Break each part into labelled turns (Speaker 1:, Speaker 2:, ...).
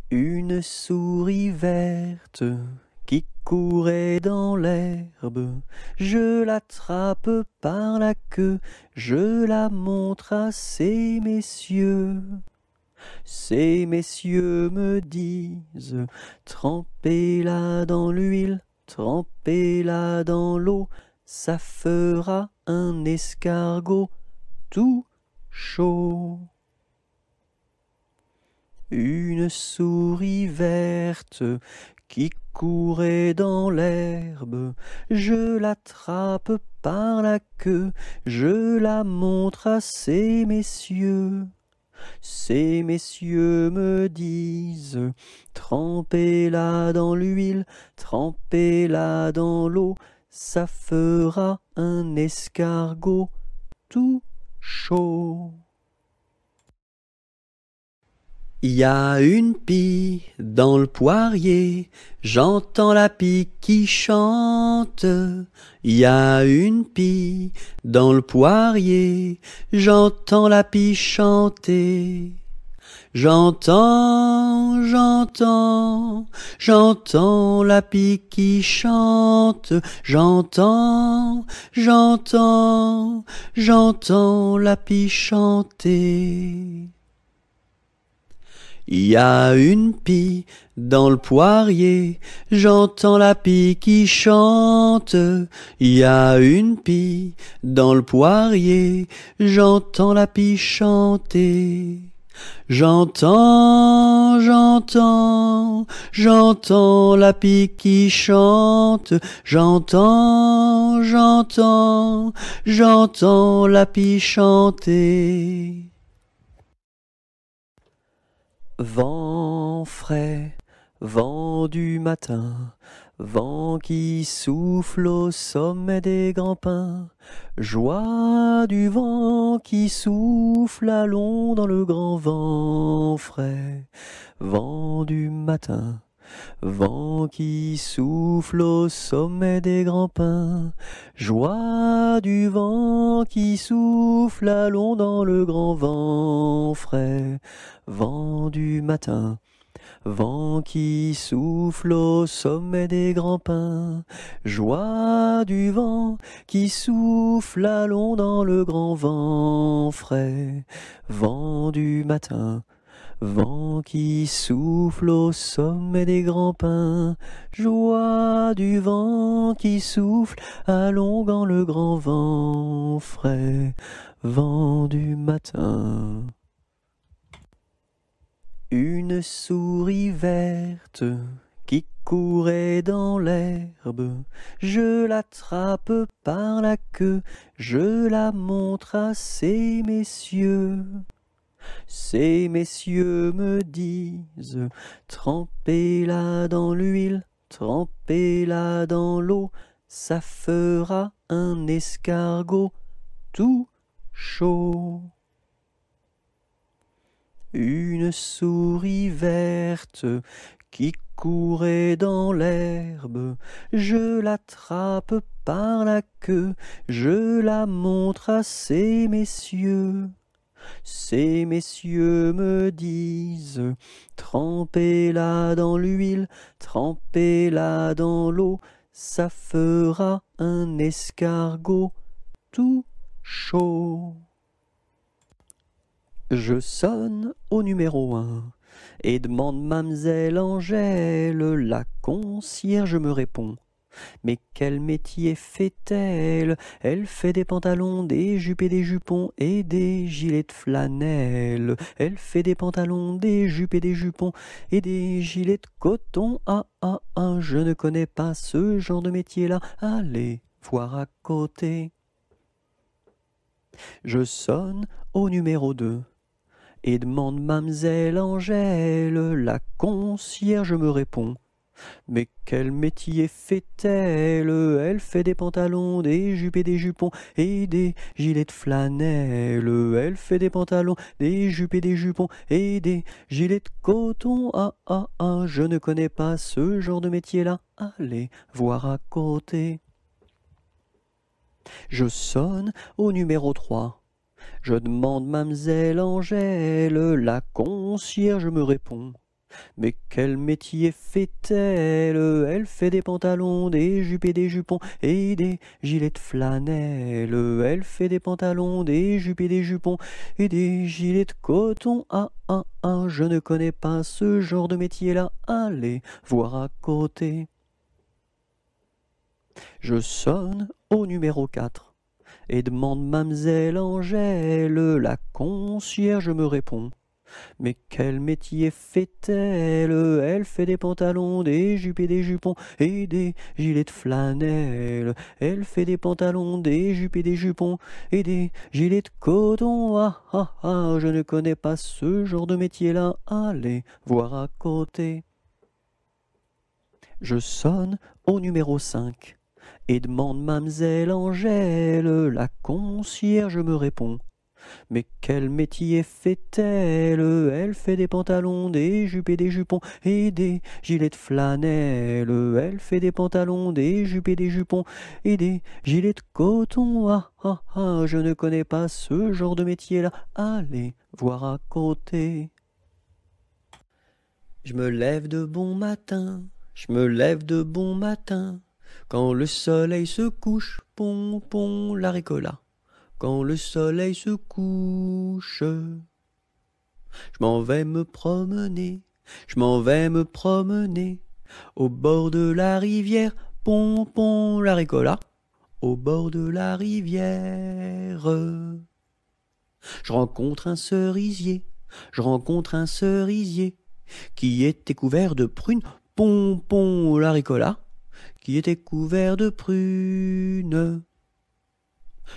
Speaker 1: Une souris verte qui courait dans l'herbe, je l'attrape par la queue, je la montre à ces messieurs. Ces messieurs me disent, trempez-la dans l'huile, trempez-la dans l'eau, ça fera un escargot tout chaud. Une souris verte qui courait dans l'herbe, je l'attrape par la queue, je la montre à ces messieurs. Ces messieurs me disent, trempez-la dans l'huile, trempez-la dans l'eau, ça fera un escargot tout chaud. Il y a une pie dans le poirier, j'entends la pie qui chante. Il y a une pie dans le poirier, j'entends la pie chanter. J'entends la pie qui chante. J'entends la pie chanter. Il y a une pie dans le poirier, j'entends la pie qui chante. Il y a une pie dans le poirier, j'entends la pie chanter. J'entends la pie qui chante. J'entends la pie chanter. Vent frais, vent du matin, vent qui souffle au sommet des grands pins, joie du vent qui souffle, allons dans le grand vent frais, vent du matin, vent qui souffle au sommet des grands pins, joie du vent qui souffle, allons dans le grand vent frais, vent du matin, vent qui souffle au sommet des grands pins, joie du vent qui souffle, allons dans le grand vent frais, vent du matin, vent qui souffle au sommet des grands pins, joie du vent qui souffle, allons dans le grand vent frais, vent du matin. Une souris verte qui courait dans l'herbe, je l'attrape par la queue, je la montre à ces messieurs. Ces messieurs me disent, trempez-la dans l'huile, trempez-la dans l'eau, ça fera un escargot tout chaud. Une souris verte qui courait dans l'herbe, je l'attrape par la queue, je la montre à ces messieurs. Ces messieurs me disent, trempez-la dans l'huile, trempez-la dans l'eau, ça fera un escargot tout chaud. Je sonne au numéro 1 et demande Mamselle Angèle, la concierge me répond. Mais quel métier fait-elle? Elle fait des pantalons, des jupes et des jupons et des gilets de flanelle. Elle fait des pantalons, des jupes et des jupons et des gilets de coton. Ah, je ne connais pas ce genre de métier-là. Allez voir à côté. Je sonne au numéro 2 et demande Mamselle Angèle, la concierge me répond. Mais quel métier fait-elle? Elle fait des pantalons, des jupes et des jupons et des gilets de flanelle. Elle fait des pantalons, des jupes et des jupons et des gilets de coton. Ah, je ne connais pas ce genre de métier-là. Allez voir à côté. Je sonne au numéro 3. Je demande Mamselle Angèle, la concierge me répond. Mais quel métier fait-elle? Elle fait des pantalons, des jupes et des jupons et des gilets de flanelle. Elle fait des pantalons, des jupes et des jupons et des gilets de coton. Ah, ah, ah, je ne connais pas ce genre de métier-là. Allez voir à côté. Je sonne au numéro 4 et demande Mamselle Angèle. La concierge me répond. Mais quel métier fait-elle? Elle fait des pantalons, des jupes et des jupons et des gilets de flanelle. Elle fait des pantalons, des jupes et des jupons et des gilets de coton. Ah, ah, ah, je ne connais pas ce genre de métier-là. Allez voir à côté. Je sonne au numéro 5 et demande Mamselle Angèle. La concierge me répond. Mais quel métier fait-elle? Elle fait des pantalons, des jupes et des jupons et des gilets de flanelle. Elle fait des pantalons, des jupes et des jupons et des gilets de coton. Ah, ah, ah, je ne connais pas ce genre de métier-là. Allez voir à côté. Je me lève de bon matin, je me lève de bon matin. Quand le soleil se couche, pon, pon, la ricola. Quand le soleil se couche, je m'en vais me promener, je m'en vais me promener au bord de la rivière, pon, pon, la ricola, au bord de la rivière. Je rencontre un cerisier, je rencontre un cerisier qui était couvert de prunes, pon, pon, la ricola, qui était couvert de prunes.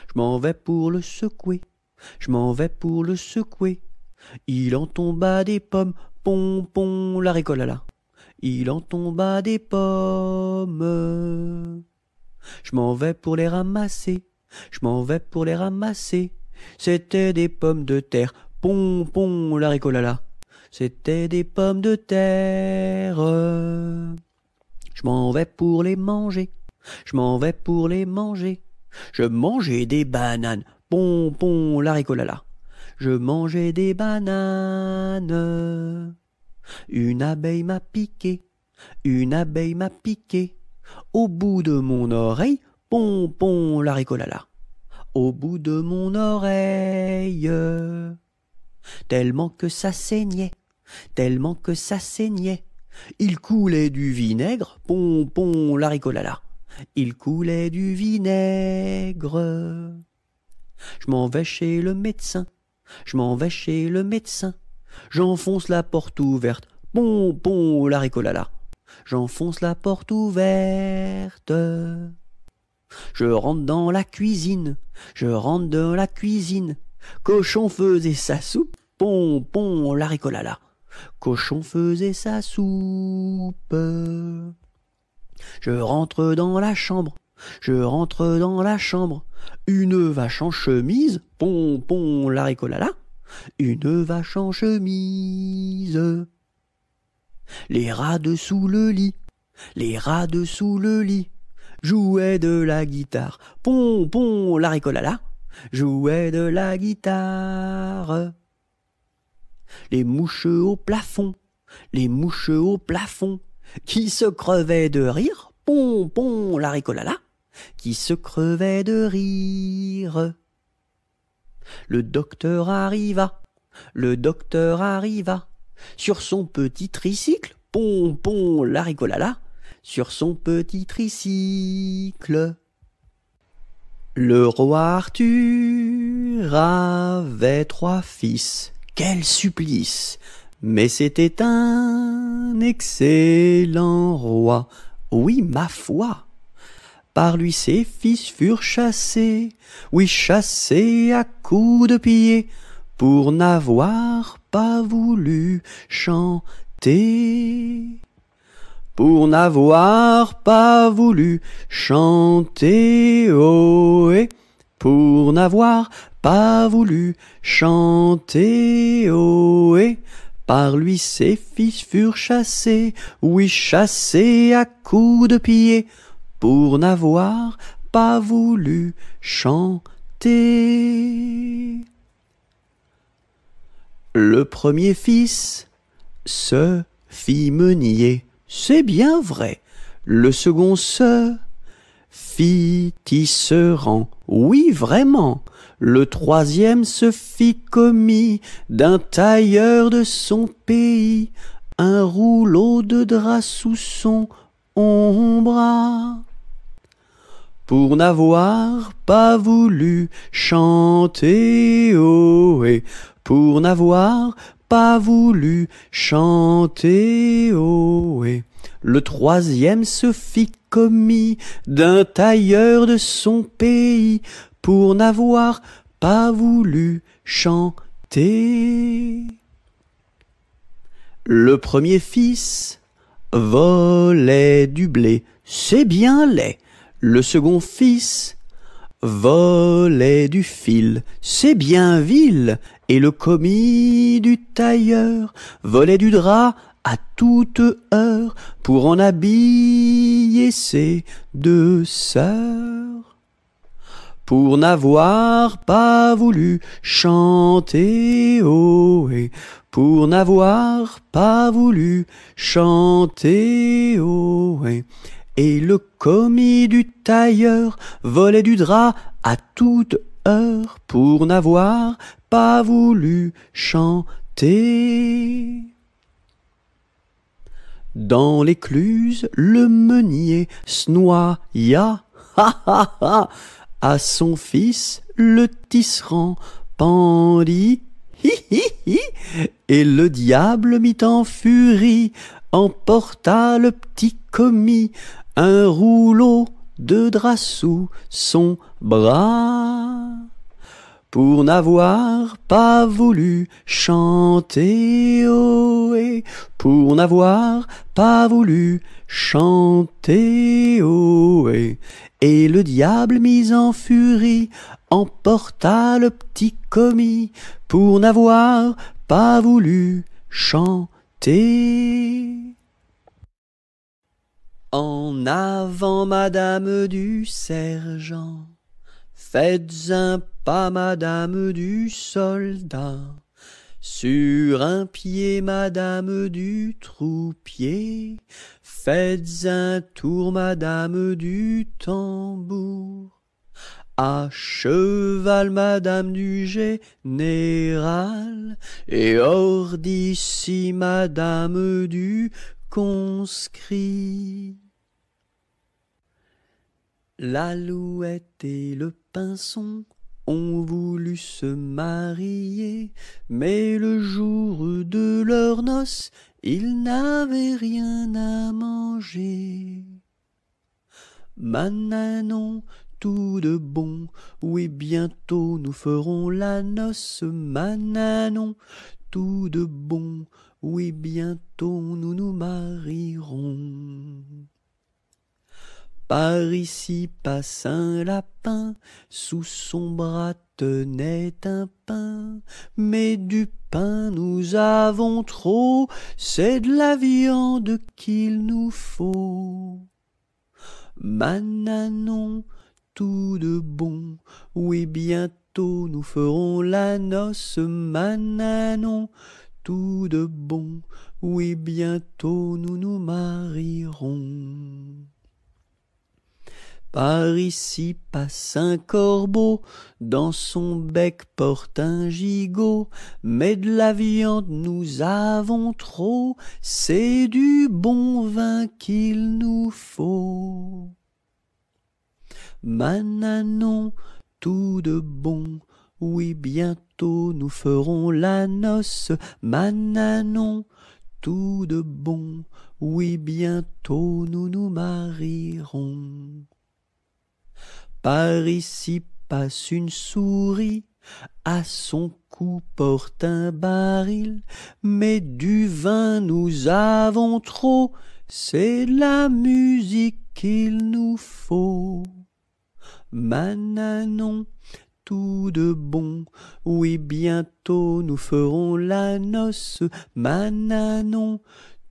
Speaker 1: Je m'en vais pour le secouer, je m'en vais pour le secouer. Il en tomba des pommes, pon, pon, la ricolala. Il en tomba des pommes. Je m'en vais pour les ramasser, je m'en vais pour les ramasser. C'étaient des pommes de terre, pon, pon, la ricolala. C'étaient des pommes de terre. Je m'en vais pour les manger, je m'en vais pour les manger. Je mangeais des bananes, pon, pon, la ricolala. Je mangeais des bananes. Une abeille m'a piqué, une abeille m'a piqué. Au bout de mon oreille, pon, pon, la ricolala. Au bout de mon oreille. Tellement que ça saignait, tellement que ça saignait. Il coulait du vinaigre, pon, pon, la ricolala. Il coulait du vinaigre. Je m'en vais chez le médecin, je m'en vais chez le médecin. J'enfonce la porte ouverte, pon, pon, la ricolala. J'enfonce la porte ouverte. Je rentre dans la cuisine, je rentre dans la cuisine. Cochon faisait sa soupe, pon, pon, la ricolala. Cochon faisait sa soupe. Je rentre dans la chambre, je rentre dans la chambre. Une vache en chemise, pon, pon, la ricolala. Une vache en chemise. Les rats dessous le lit, les rats dessous le lit. Jouaient de la guitare, pon, pon, la ricolala. Jouaient de la guitare. Les mouches au plafond, les mouches au plafond. Qui se crevait de rire, pon, pon, la ricolala, qui se crevait de rire. Le docteur arriva, le docteur arriva, sur son petit tricycle, pon, pon, la ricolala, sur son petit tricycle. Le roi Arthur avait 3 fils, quel supplice! Mais c'était un excellent roi, oui, ma foi. Par lui ses fils furent chassés, oui, chassés à coups de pied, pour n'avoir pas voulu chanter. Pour n'avoir pas voulu chanter, ohé, pour n'avoir pas voulu chanter, ohé. Par lui ses fils furent chassés, oui, chassés à coups de pied, pour n'avoir pas voulu chanter. Le premier fils se
Speaker 2: fit meunier, c'est bien vrai. Le second se fit tisserand, oui vraiment. Le troisième se fit commis d'un tailleur de son pays, un rouleau de drap sous son ombre. Pour n'avoir pas voulu chanter ohé, pour n'avoir pas voulu chanter ohé. Le troisième se fit commis d'un tailleur de son pays, pour n'avoir pas voulu chanter. Le premier fils volait du blé, c'est bien laid. Le second fils volait du fil, c'est bien vil. Et le commis du tailleur volait du drap à toute heure pour en habiller ses deux sœurs. Pour n'avoir pas voulu chanter ohé, pour n'avoir pas voulu chanter ohé. Et le commis du tailleur volait du drap à toute heure pour n'avoir pas voulu chanter. Dans l'écluse, le meunier se noya, ha ha ha. À son fils, le tisserand pendit, hi hi hi. Et le diable mit en furie, emporta le petit commis, un rouleau de drap sous son bras. Pour n'avoir pas voulu chanter ohé, pour n'avoir pas voulu chanter ohé. Et le diable mis en furie emporta le petit commis, pour n'avoir pas voulu chanter. En avant, madame du sergent, faites un pas, madame du soldat. Sur un pied, madame du troupier, faites un tour, madame du tambour. À cheval, madame du général, et hors d'ici, madame du conscrit. L'alouette et le pinson ont voulu se marier, mais le jour de leurs noces, ils n'avaient rien à manger. Mananon, tout de bon, oui bientôt nous ferons la noce. Mananon, tout de bon, oui bientôt nous nous marierons. Par ici passe un lapin, sous son bras tenait un pain. Mais du pain nous avons trop, c'est de la viande qu'il nous faut. Mananon, tout de bon, oui bientôt nous ferons la noce. Mananon, tout de bon, oui bientôt nous nous marierons. Par ici passe un corbeau, dans son bec porte un gigot, mais de la viande nous avons trop, c'est du bon vin qu'il nous faut. Mananon, tout de bon, oui bientôt nous ferons la noce. Mananon, tout de bon, oui bientôt nous nous marierons. Par ici passe une souris, à son cou porte un baril, mais du vin nous avons trop, c'est de la musique qu'il nous faut. Mananon, tout de bon, oui bientôt nous ferons la noce. Mananon,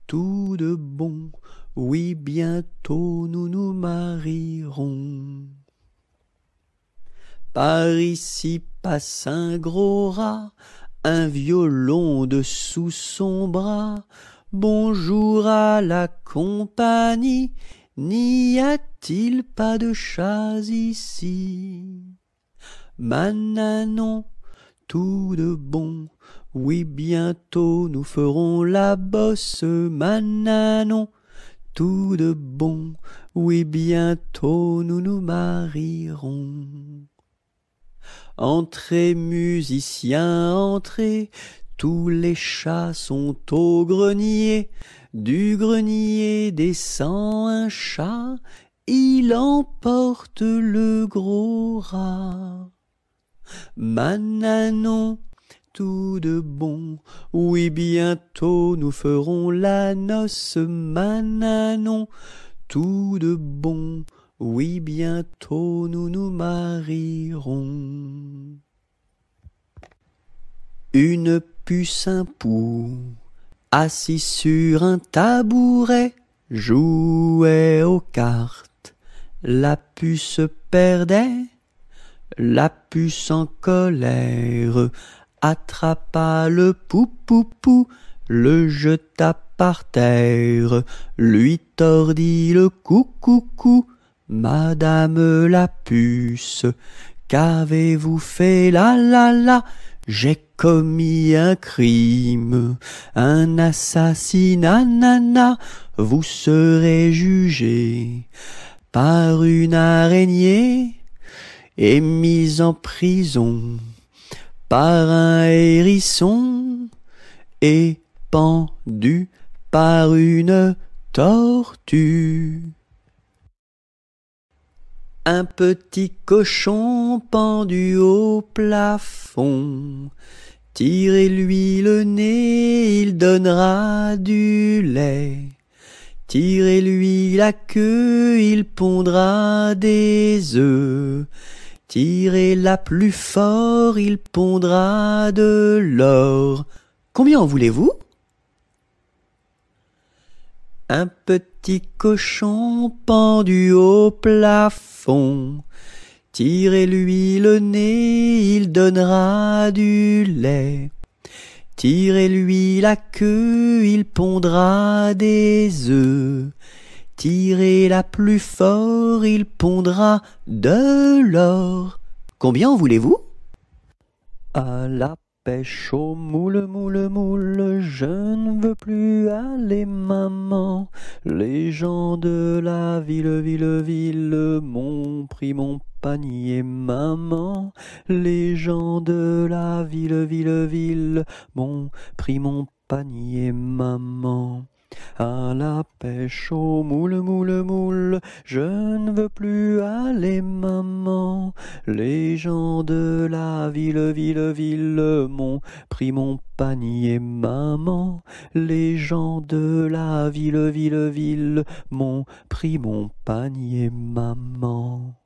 Speaker 2: tout de bon, oui bientôt nous nous marierons. Par ici passe un gros rat, un violon dessous son bras. Bonjour à la compagnie, n'y a-t-il pas de chats ici? Mananon, tout de bon, oui bientôt nous ferons la bosse. Mananon, tout de bon, oui bientôt nous nous marierons. Entrez musiciens, entrez, tous les chats sont au grenier. Du grenier descend un chat, il emporte le gros rat. Mananon, tout de bon, oui bientôt nous ferons la noce. Mananon, tout de bon, oui bientôt nous nous marierons. Une puce, un pou, assis sur un tabouret, jouait aux cartes. La puce perdait, la puce en colère attrapa le pou-pou-pou, le jeta par terre, lui tordit le cou-cou-cou. Madame la puce, qu'avez-vous fait là là là? J'ai commis un crime, un assassinat, nana. Vous serez jugé par une araignée et mis en prison par un hérisson et pendu par une tortue. Un petit cochon pendu au plafond, tirez-lui le nez, il donnera du lait. Tirez-lui la queue, il pondra des œufs. Tirez-la plus fort, il pondra de l'or. Combien en voulez-vous? Un petit cochon pendu au plafond, tirez-lui le nez, il donnera du lait. Tirez-lui la queue, il pondra des œufs. Tirez-la plus fort, il pondra de l'or. Combien en voulez-vous?
Speaker 1: À la pêche au moule, moule, moule, je ne veux plus aller, maman. Les gens de la ville, ville, ville m'ont pris mon panier, maman. Les gens de la ville, ville, ville m'ont pris mon panier, maman. À la pêche au moule, moule, moule, je ne veux plus aller, maman. Les gens de la ville, ville, ville m'ont pris mon panier, maman. Les gens de la ville, ville, ville m'ont pris mon panier, maman.